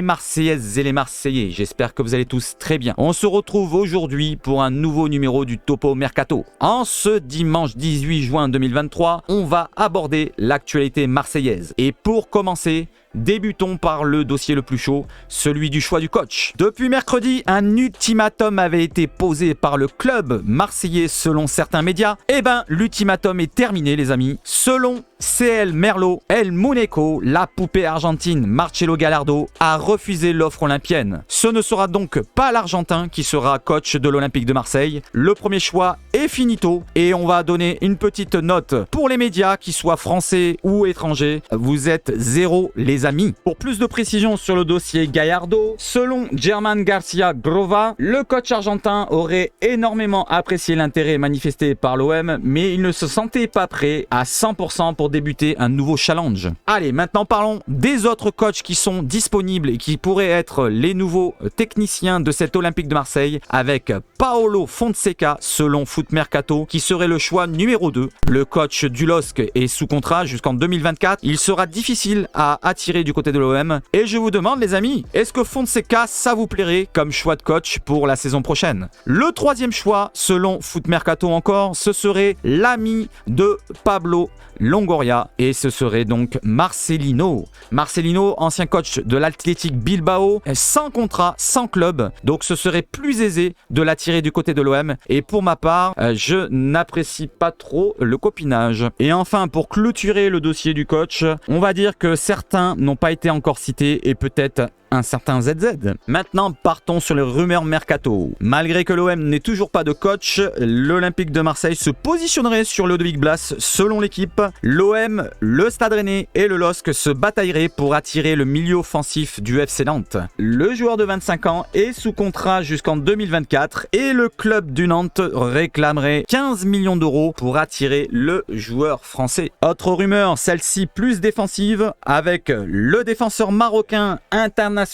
Marseillaises et les Marseillais, j'espère que vous allez tous très bien. On se retrouve aujourd'hui pour un nouveau numéro du Topo Mercato. En ce dimanche 18 juin 2023, on va aborder l'actualité marseillaise. Et pour commencer, débutons par le dossier le plus chaud, celui du choix du coach. Depuis mercredi, un ultimatum avait été posé par le club marseillais selon certains médias. Eh ben, l'ultimatum est terminé les amis. Selon CL Merlot, El Muneco, la poupée argentine Marcelo Gallardo a refusé l'offre olympienne. Ce ne sera donc pas l'Argentin qui sera coach de l'Olympique de Marseille. Le premier choix est finito et on va donner une petite note pour les médias, qu'ils soient français ou étrangers. Vous êtes 0 les amis. Pour plus de précision sur le dossier Gallardo, selon Germán García Grova, le coach argentin aurait énormément apprécié l'intérêt manifesté par l'OM, mais il ne se sentait pas prêt à 100% pour débuter un nouveau challenge. Allez, maintenant parlons des autres coachs qui sont disponibles et qui pourraient être les nouveaux techniciens de cet Olympique de Marseille, avec Paolo Fonseca selon Foot Mercato, qui serait le choix numéro 2. Le coach du LOSC est sous contrat jusqu'en 2024. Il sera difficile à attirer du côté de l'OM. Et je vous demande les amis, est-ce que Fonseca, ça vous plairait comme choix de coach pour la saison prochaine? Le troisième choix, selon Foot Mercato encore, ce serait l'ami de Pablo Longoria et ce serait donc Marcelino. Marcelino, ancien coach de l'Athletic Bilbao, sans contrat, sans club, donc ce serait plus aisé de l'attirer du côté de l'OM. Et pour ma part, je n'apprécie pas trop le copinage. Et enfin, pour clôturer le dossier du coach, on va dire que certains n'ont pas été encore cités et peut-être un certain ZZ. Maintenant, partons sur les rumeurs mercato. Malgré que l'OM n'ait toujours pas de coach, l'Olympique de Marseille se positionnerait sur Ludovic Blas. Selon l'équipe, l'OM, le Stade Rennais et le LOSC se batailleraient pour attirer le milieu offensif du FC Nantes. Le joueur de 25 ans est sous contrat jusqu'en 2024 et le club du Nantes réclamerait 15 millions d'euros pour attirer le joueur français. Autre rumeur, celle-ci plus défensive, avec le défenseur marocain international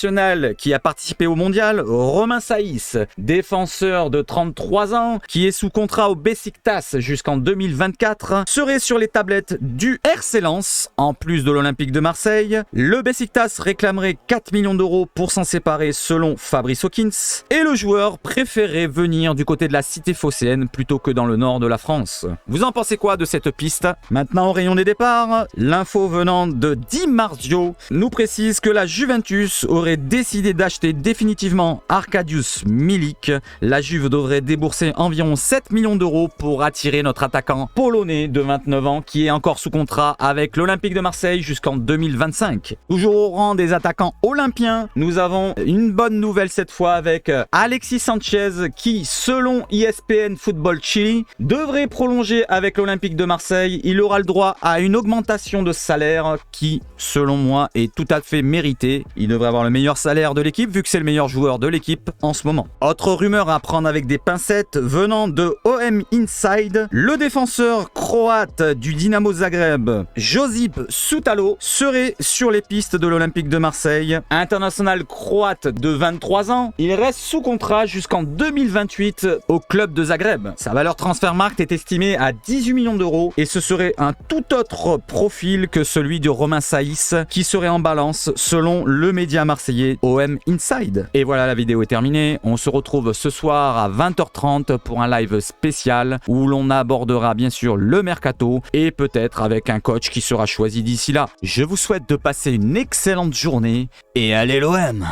qui a participé au mondial, Romain Saïs, défenseur de 33 ans, qui est sous contrat au Beşiktaş jusqu'en 2024, serait sur les tablettes du RC Lens, en plus de l'Olympique de Marseille. Le Beşiktaş réclamerait 4 millions d'euros pour s'en séparer selon Fabrice Hawkins, et le joueur préférait venir du côté de la cité phocéenne plutôt que dans le nord de la France. Vous en pensez quoi de cette piste? Maintenant au rayon des départs, l'info venant de Di Marzio nous précise que la Juventus aurait décidé d'acheter définitivement Arkadiusz Milik. La Juve devrait débourser environ 7 millions d'euros pour attirer notre attaquant polonais de 29 ans qui est encore sous contrat avec l'Olympique de Marseille jusqu'en 2025. Toujours au rang des attaquants olympiens, nous avons une bonne nouvelle cette fois avec Alexis Sanchez qui, selon ESPN Football Chile, devrait prolonger avec l'Olympique de Marseille. Il aura le droit à une augmentation de salaire qui, selon moi, est tout à fait méritée. Il devrait avoir le meilleur salaire de l'équipe vu que c'est le meilleur joueur de l'équipe en ce moment. Autre rumeur à prendre avec des pincettes venant de OM Inside, le défenseur croate du Dinamo Zagreb, Josip Sutalo, serait sur les pistes de l'Olympique de Marseille. International croate de 23 ans, il reste sous contrat jusqu'en 2028 au club de Zagreb. Sa valeur Transfermarkt est estimée à 18 millions d'euros et ce serait un tout autre profil que celui de Romain Saïs qui serait en balance selon le média marseillais OM Inside. Et voilà, la vidéo est terminée. On se retrouve ce soir à 20h30 pour un live spécial où l'on abordera bien sûr le mercato et peut-être avec un coach qui sera choisi d'ici là. Je vous souhaite de passer une excellente journée et allez l'OM!